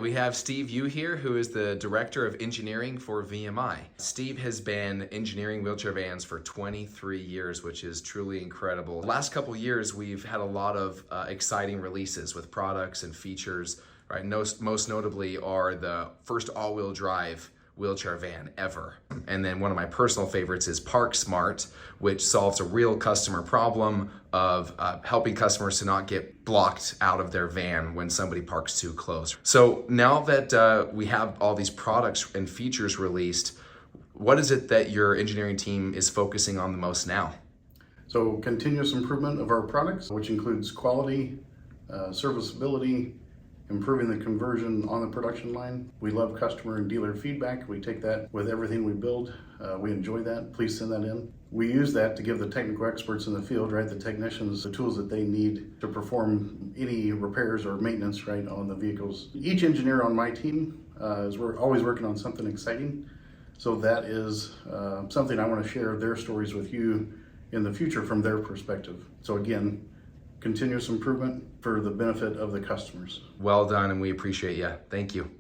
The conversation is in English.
We have Steve Yu here, who is the Director of Engineering for VMI. Steve has been engineering wheelchair vans for 23 years, which is truly incredible. The last couple years, we've had a lot of exciting releases with products and features, right? Most notably are the first all-wheel drive wheelchair van ever. And then one of my personal favorites is Park Smart, which solves a real customer problem of helping customers to not get blocked out of their van when somebody parks too close. So now that we have all these products and features released, what is it that your engineering team is focusing on the most now? So continuous improvement of our products, which includes quality, serviceability, improving the conversion on the production line. We love customer and dealer feedback. We take that with everything we build. We enjoy that. Please send that in. We use that to give the technical experts in the field, right, the technicians, the tools that they need to perform any repairs or maintenance, right, on the vehicles. Each engineer on my team is always working on something exciting. So that is something I want to share their stories with you in the future from their perspective. So again, continuous improvement for the benefit of the customers. Well done, and we appreciate you. Thank you.